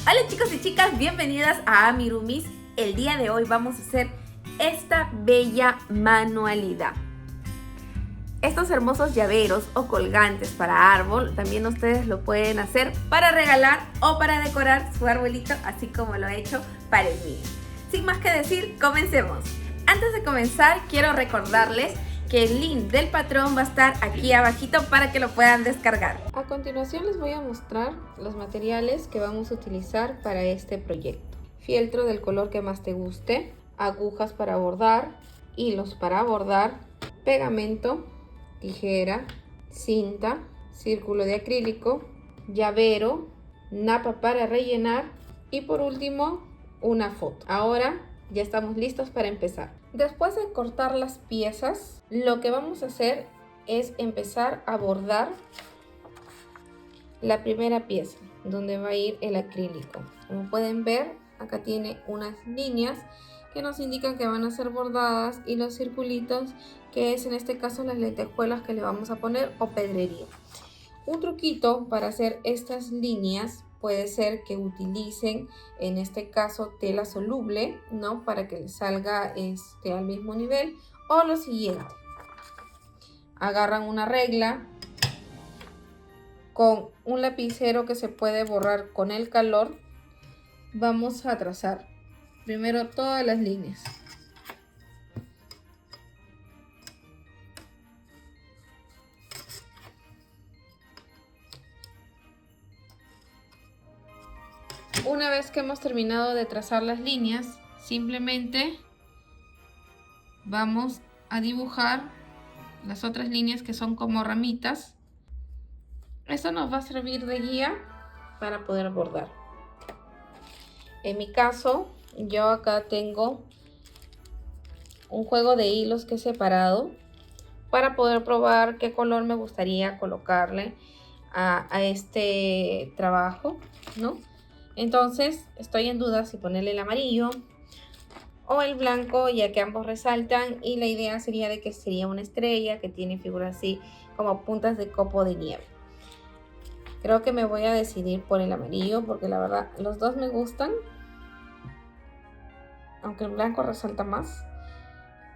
Hola chicos y chicas, bienvenidas a Amirumis. El día de hoy vamos a hacer esta bella manualidad. Estos hermosos llaveros o colgantes para árbol, también ustedes lo pueden hacer para regalar o para decorar su arbolito, así como lo he hecho para el mío. Sin más que decir, comencemos. Antes de comenzar, quiero recordarles que el link del patrón va a estar aquí abajito para que lo puedan descargar. A continuación les voy a mostrar los materiales que vamos a utilizar para este proyecto. Fieltro del color que más te guste, agujas para bordar, hilos para bordar, pegamento, tijera, cinta, círculo de acrílico, llavero, napa para rellenar y por último una foto. Ahora ya estamos listos para empezar. Después de cortar las piezas, lo que vamos a hacer es empezar a bordar la primera pieza donde va a ir el acrílico. Como pueden ver, acá tiene unas líneas que nos indican que van a ser bordadas y los circulitos que es en este caso las lentejuelas que le vamos a poner o pedrería. Un truquito para hacer estas líneas puede ser que utilicen en este caso tela soluble, ¿no? Para que les salga al mismo nivel, o lo siguiente, agarran una regla con un lapicero que se puede borrar con el calor. Vamos a trazar primero todas las líneas. Una vez que hemos terminado de trazar las líneas, simplemente vamos a dibujar las otras líneas que son como ramitas. Esto nos va a servir de guía para poder bordar. En mi caso, yo acá tengo un juego de hilos que he separado para poder probar qué color me gustaría colocarle a este trabajo, ¿no? Entonces estoy en duda si ponerle el amarillo o el blanco, ya que ambos resaltan, y la idea sería de que sería una estrella que tiene figuras así como puntas de copo de nieve. Creo que me voy a decidir por el amarillo porque la verdad los dos me gustan, aunque el blanco resalta más.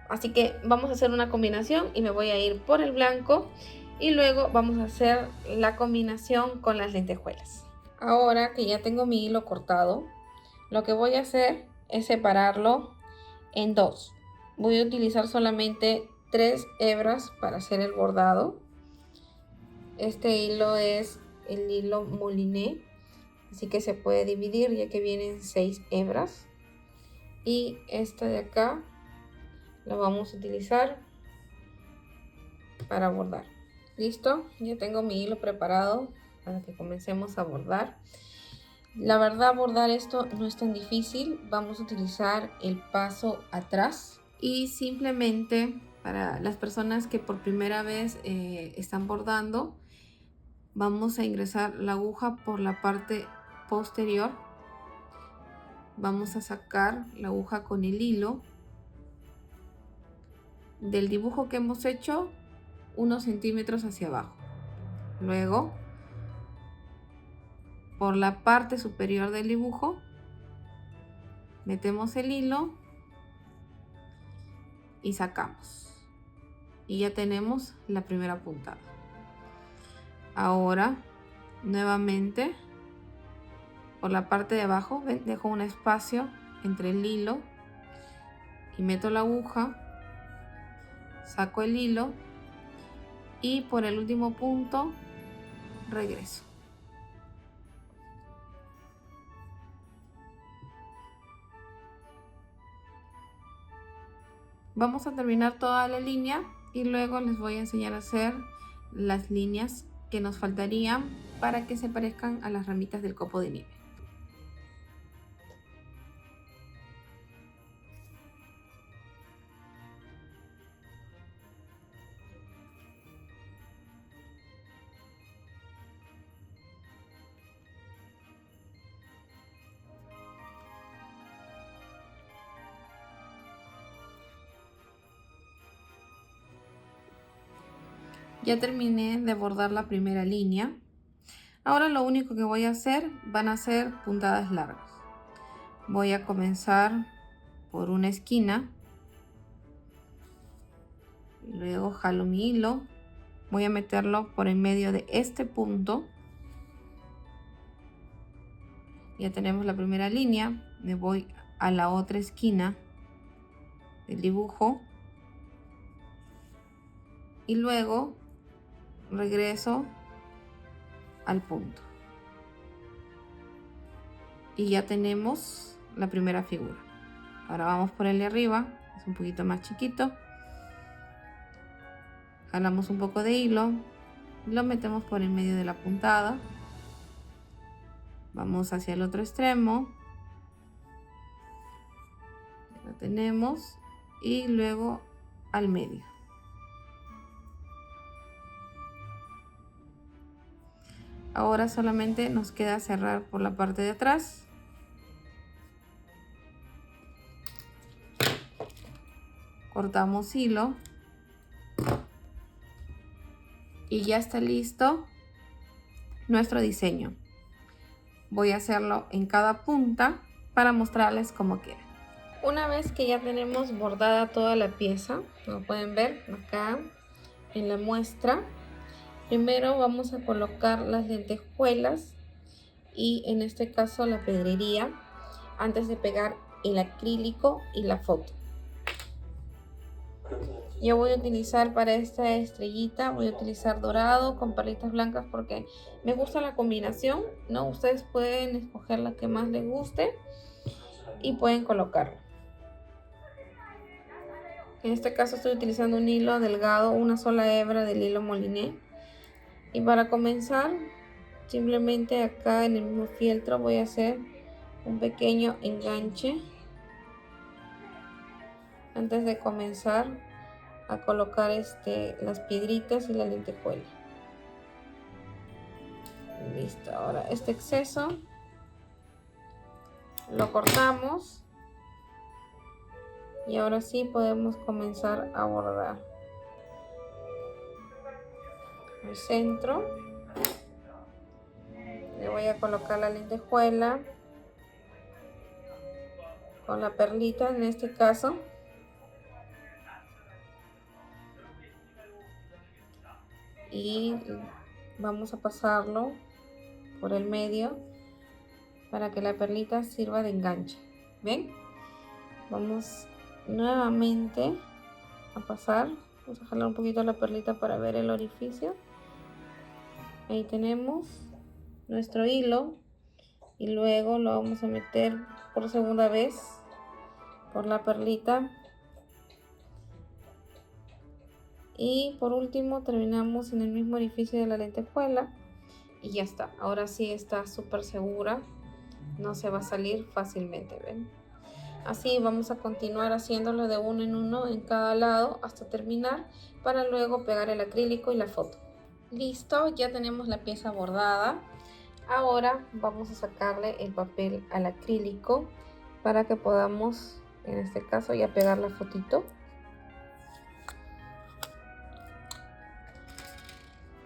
Así que vamos a hacer una combinación y me voy a ir por el blanco y luego vamos a hacer la combinación con las lentejuelas. Ahora que ya tengo mi hilo cortado, lo que voy a hacer es separarlo en dos. Voy a utilizar solamente 3 hebras para hacer el bordado. Este hilo es el hilo moliné, así que se puede dividir ya que vienen 6 hebras. Y esta de acá la vamos a utilizar para bordar. Listo, ya tengo mi hilo preparado para que comencemos a bordar. La verdad, bordar esto no es tan difícil. Vamos a utilizar el paso atrás y simplemente para las personas que por primera vez están bordando, vamos a ingresar la aguja por la parte posterior. Vamos a sacar la aguja con el hilo del dibujo que hemos hecho unos centímetros hacia abajo. Luego, por la parte superior del dibujo, metemos el hilo y sacamos. Y ya tenemos la primera puntada. Ahora, nuevamente, por la parte de abajo, ¿ven? Dejo un espacio entre el hilo y meto la aguja, saco el hilo y por el último punto regreso. Vamos a terminar toda la línea y luego les voy a enseñar a hacer las líneas que nos faltarían para que se parezcan a las ramitas del copo de nieve. Ya terminé de bordar la primera línea. Ahora lo único que voy a hacer van a ser puntadas largas. Voy a comenzar por una esquina, luego jalo mi hilo, voy a meterlo por en medio de este punto. Ya tenemos la primera línea, me voy a la otra esquina del dibujo y luego regreso al punto. Y ya tenemos la primera figura. Ahora vamos por el de arriba, es un poquito más chiquito. Jalamos un poco de hilo, lo metemos por en medio de la puntada. Vamos hacia el otro extremo. Lo tenemos y luego al medio. Ahora solamente nos queda cerrar por la parte de atrás. Cortamos hilo. Y ya está listo nuestro diseño. Voy a hacerlo en cada punta para mostrarles cómo queda. Una vez que ya tenemos bordada toda la pieza, como pueden ver acá en la muestra, primero vamos a colocar las lentejuelas y en este caso la pedrería antes de pegar el acrílico y la foto. Yo voy a utilizar para esta estrellita, voy a utilizar dorado con perlitas blancas porque me gusta la combinación, ¿no? Ustedes pueden escoger la que más les guste y pueden colocarla. En este caso estoy utilizando un hilo delgado, una sola hebra del hilo moliné. Y para comenzar, simplemente acá en el mismo fieltro voy a hacer un pequeño enganche antes de comenzar a colocar las piedritas y la lentejuela. Listo, ahora este exceso lo cortamos y ahora sí podemos comenzar a bordar. Al centro le voy a colocar la lentejuela con la perlita en este caso. Y vamos a pasarlo por el medio para que la perlita sirva de enganche. ¿Ven? Vamos nuevamente a pasar. Vamos a jalar un poquito la perlita para ver el orificio. Ahí tenemos nuestro hilo y luego lo vamos a meter por segunda vez por la perlita. Y por último terminamos en el mismo orificio de la lentejuela y ya está. Ahora sí está súper segura, no se va a salir fácilmente, ¿ven? Así vamos a continuar haciéndolo de uno en uno en cada lado hasta terminar para luego pegar el acrílico y la foto. Listo, ya tenemos la pieza bordada. Ahora vamos a sacarle el papel al acrílico para que podamos, en este caso, ya pegar la fotito.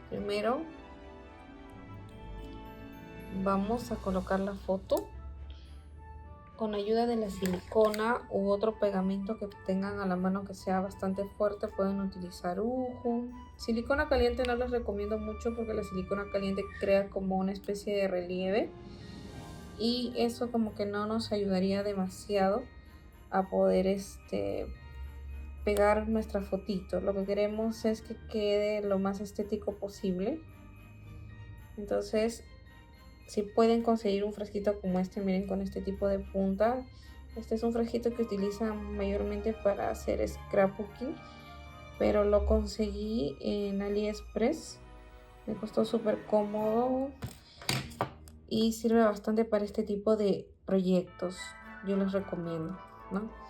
Primero vamos a colocar la foto con ayuda de la silicona u otro pegamento que tengan a la mano que sea bastante fuerte. Pueden utilizar ujo. Silicona caliente no les recomiendo mucho porque la silicona caliente crea como una especie de relieve y eso como que no nos ayudaría demasiado a poder pegar nuestra fotito. Lo que queremos es que quede lo más estético posible. Entonces, si pueden conseguir un frasquito como este, miren, con este tipo de punta. Este es un frasquito que utilizan mayormente para hacer scrapbooking, pero lo conseguí en AliExpress. Me costó súper cómodo y sirve bastante para este tipo de proyectos. Yo les recomiendo, ¿no?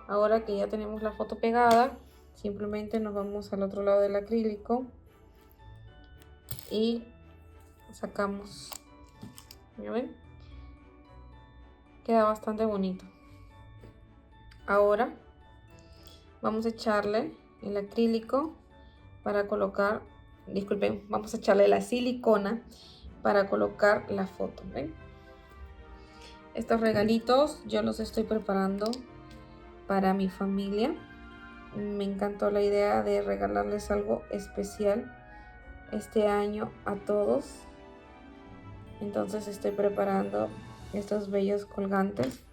Ahora que ya tenemos la foto pegada, simplemente nos vamos al otro lado del acrílico y sacamos. ¿Ya ven? Queda bastante bonito. Ahora vamos a echarle el acrílico para colocar, disculpen, vamos a echarle la silicona para colocar la foto. ¿Ven? Estos regalitos yo los estoy preparando para mi familia. Me encantó la idea de regalarles algo especial este año a todos. Entonces estoy preparando estos bellos colgantes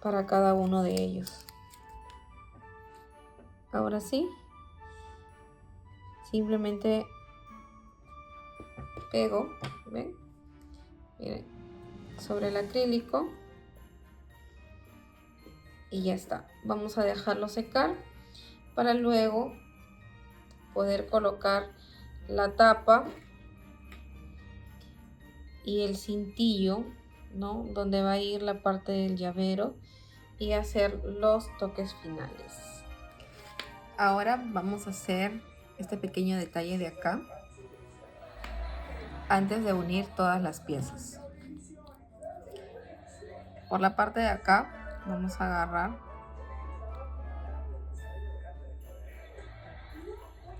para cada uno de ellos. Ahora sí, simplemente pego, ¿ven? Miren, sobre el acrílico y ya está. Vamos a dejarlo secar para luego poder colocar la tapa y el cintillo, ¿no? Donde va a ir la parte del llavero y hacer los toques finales. Ahora vamos a hacer este pequeño detalle de acá antes de unir todas las piezas. Por la parte de acá vamos a agarrar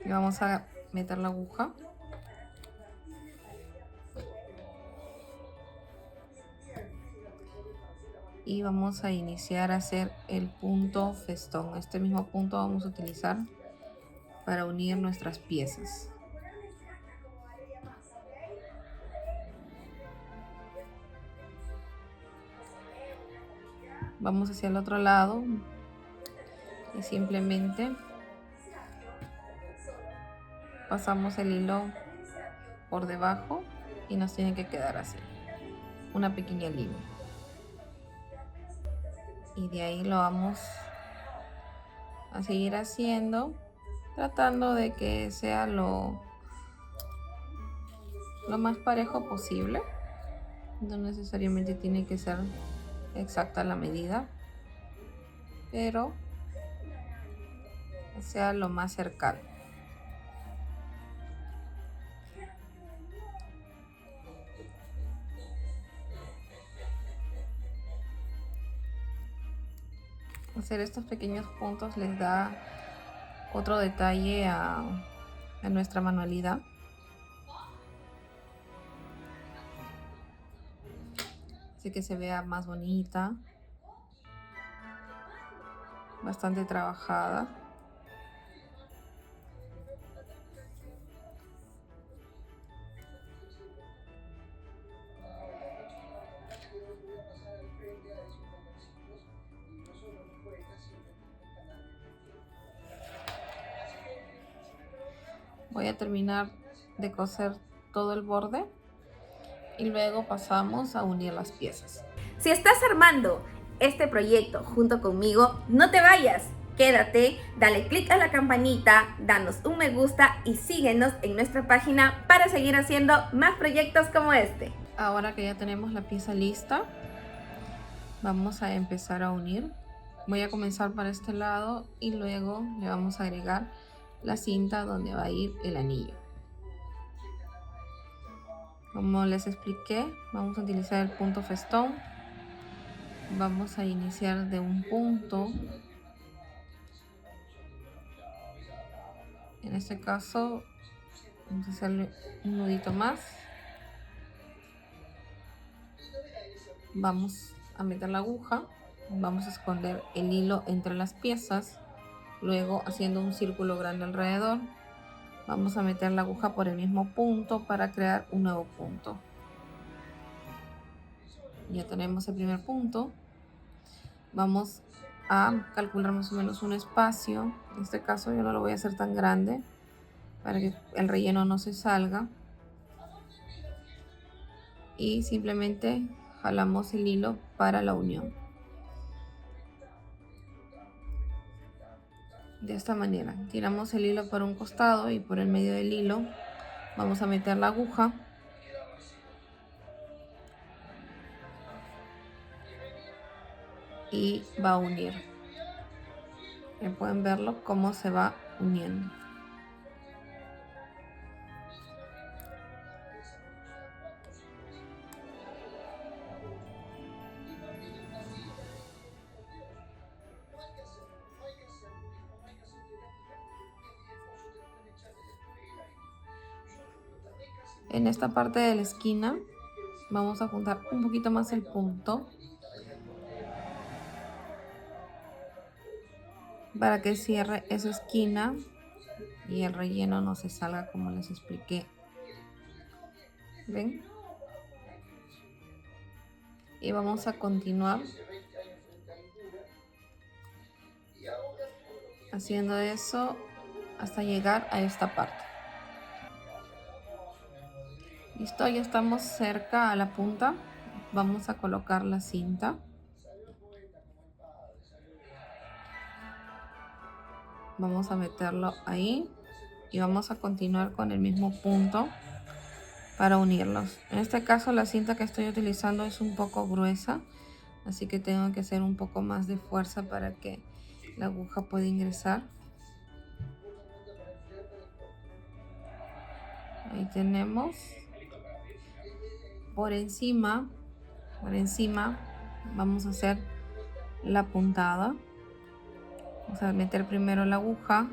y vamos a meter la aguja y vamos a iniciar a hacer el punto festón. Este mismo punto vamos a utilizar para unir nuestras piezas. Vamos hacia el otro lado y simplemente pasamos el hilo por debajo y nos tiene que quedar así, una pequeña línea. Y de ahí lo vamos a seguir haciendo, tratando de que sea lo más parejo posible. No necesariamente tiene que ser exacta la medida, pero que sea lo más cercano. Hacer estos pequeños puntos les da otro detalle a nuestra manualidad. Así que se vea más bonita, bastante trabajada. Voy a terminar de coser todo el borde y luego pasamos a unir las piezas. Si estás armando este proyecto junto conmigo, no te vayas, quédate, dale click a la campanita, danos un me gusta y síguenos en nuestra página para seguir haciendo más proyectos como este. Ahora que ya tenemos la pieza lista, vamos a empezar a unir. Voy a comenzar para este lado y luego le vamos a agregar la cinta donde va a ir el anillo. Como les expliqué, vamos a utilizar el punto festón. Vamos a iniciar de un punto. En este caso vamos a hacerle un nudito más. Vamos a meter la aguja. Vamos a esconder el hilo entre las piezas. Luego, haciendo un círculo grande alrededor, vamos a meter la aguja por el mismo punto para crear un nuevo punto. Ya tenemos el primer punto. Vamos a calcular más o menos un espacio. En este caso yo no lo voy a hacer tan grande para que el relleno no se salga. Y simplemente jalamos el hilo para la unión. De esta manera, tiramos el hilo por un costado y por el medio del hilo vamos a meter la aguja. Y va a unir. Ya pueden verlo cómo se va uniendo. En esta parte de la esquina vamos a juntar un poquito más el punto para que cierre esa esquina y el relleno no se salga como les expliqué. ¿Ven? Y vamos a continuar haciendo eso hasta llegar a esta parte. Listo, ya estamos cerca a la punta. Vamos a colocar la cinta. Vamos a meterlo ahí y vamos a continuar con el mismo punto para unirlos. En este caso la cinta que estoy utilizando es un poco gruesa, así que tengo que hacer un poco más de fuerza para que la aguja pueda ingresar. Ahí tenemos. Por encima vamos a hacer la puntada. Vamos a meter primero la aguja.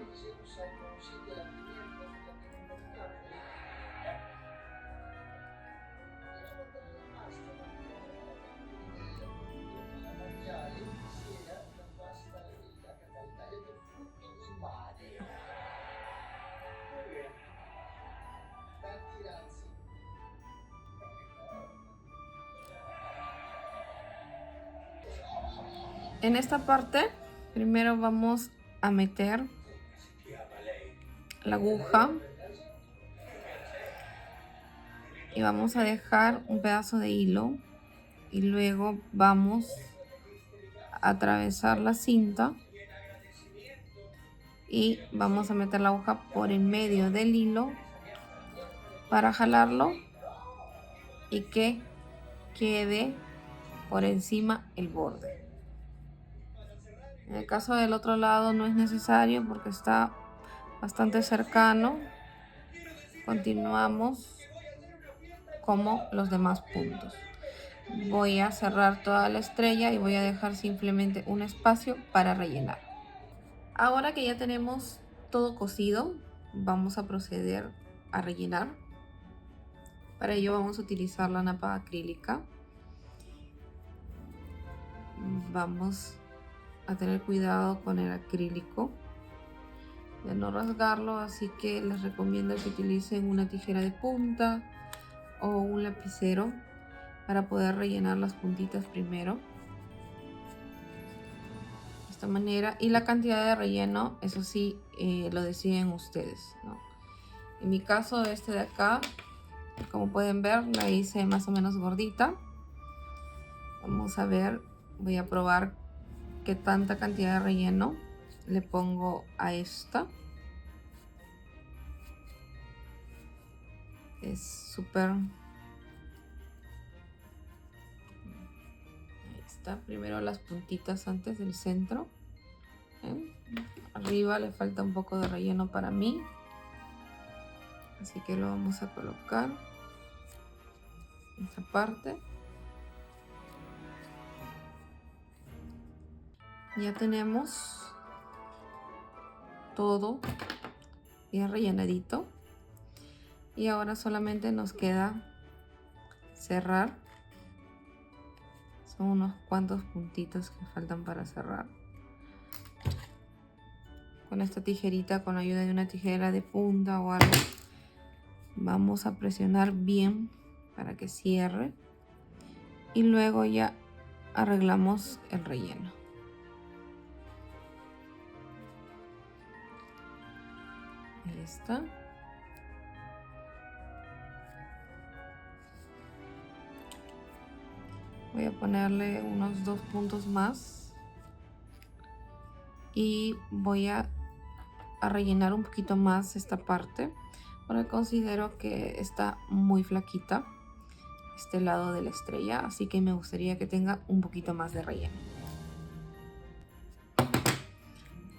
En esta parte primero vamos a meter la aguja y vamos a dejar un pedazo de hilo y luego vamos a atravesar la cinta y vamos a meter la aguja por en medio del hilo para jalarlo y que quede por encima el borde. En el caso del otro lado no es necesario porque está bastante cercano. Continuamos como los demás puntos. Voy a cerrar toda la estrella y voy a dejar simplemente un espacio para rellenar. Ahora que ya tenemos todo cosido, vamos a proceder a rellenar. Para ello vamos a utilizar la napa acrílica. Vamos a tener cuidado con el acrílico de no rasgarlo, así que les recomiendo que utilicen una tijera de punta o un lapicero para poder rellenar las puntitas primero de esta manera. Y la cantidad de relleno, eso sí, lo deciden ustedes, ¿no? En mi caso, este de acá, como pueden ver, la hice más o menos gordita. Vamos a ver, voy a probar qué tanta cantidad de relleno le pongo a esta. Es súper. Ahí está, primero las puntitas antes del centro. Arriba le falta un poco de relleno para mí, así que lo vamos a colocar en esta parte. Ya tenemos todo bien rellenadito y ahora solamente nos queda cerrar. Son unos cuantos puntitos que faltan para cerrar. Con esta tijerita, con la ayuda de una tijera de punta o algo, vamos a presionar bien para que cierre y luego ya arreglamos el relleno. Ahí está. Voy a ponerle unos 2 puntos más y voy a rellenar un poquito más esta parte porque considero que está muy flaquita este lado de la estrella, así que me gustaría que tenga un poquito más de relleno.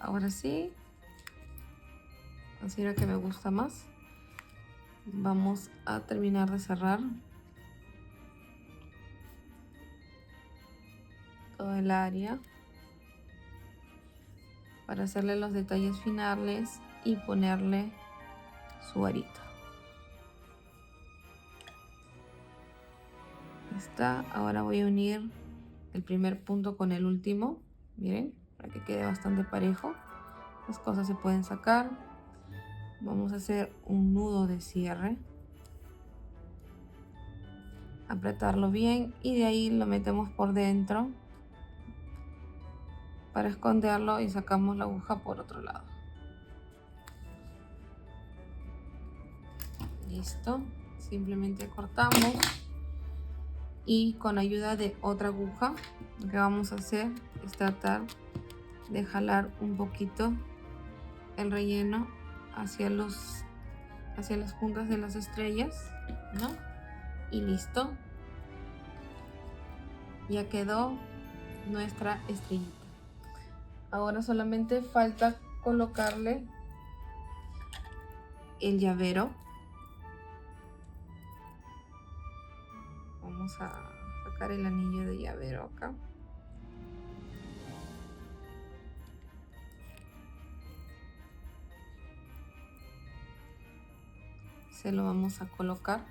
Ahora sí, considero que me gusta más. Vamos a terminar de cerrar todo el área para hacerle los detalles finales y ponerle su arito. está. Ahora voy a unir el primer punto con el último. Miren, para que quede bastante parejo. Las cosas se pueden sacar. Vamos a hacer un nudo de cierre. Apretarlo bien y de ahí lo metemos por dentro para esconderlo y sacamos la aguja por otro lado. Listo. Simplemente cortamos y con ayuda de otra aguja lo que vamos a hacer es tratar de jalar un poquito el relleno hacia las puntas de las estrellas, ¿no? Y listo, ya quedó nuestra estrellita. Ahora solamente falta colocarle el llavero. Vamos a sacar el anillo de llavero acá. Se lo vamos a colocar.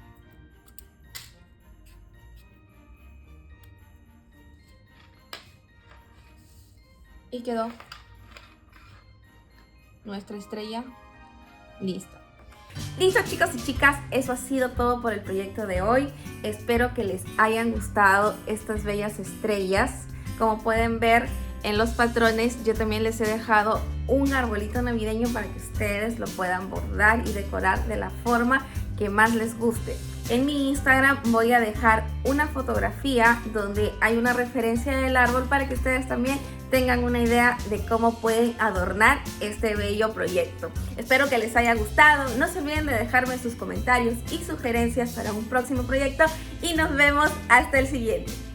Y quedó nuestra estrella lista. Listo, chicos y chicas, eso ha sido todo por el proyecto de hoy. Espero que les hayan gustado estas bellas estrellas. Como pueden ver en los patrones, yo también les he dejado un arbolito navideño para que ustedes lo puedan bordar y decorar de la forma que más les guste. En mi Instagram voy a dejar una fotografía donde hay una referencia del árbol para que ustedes también tengan una idea de cómo pueden adornar este bello proyecto. Espero que les haya gustado. No se olviden de dejarme sus comentarios y sugerencias para un próximo proyecto y nos vemos hasta el siguiente.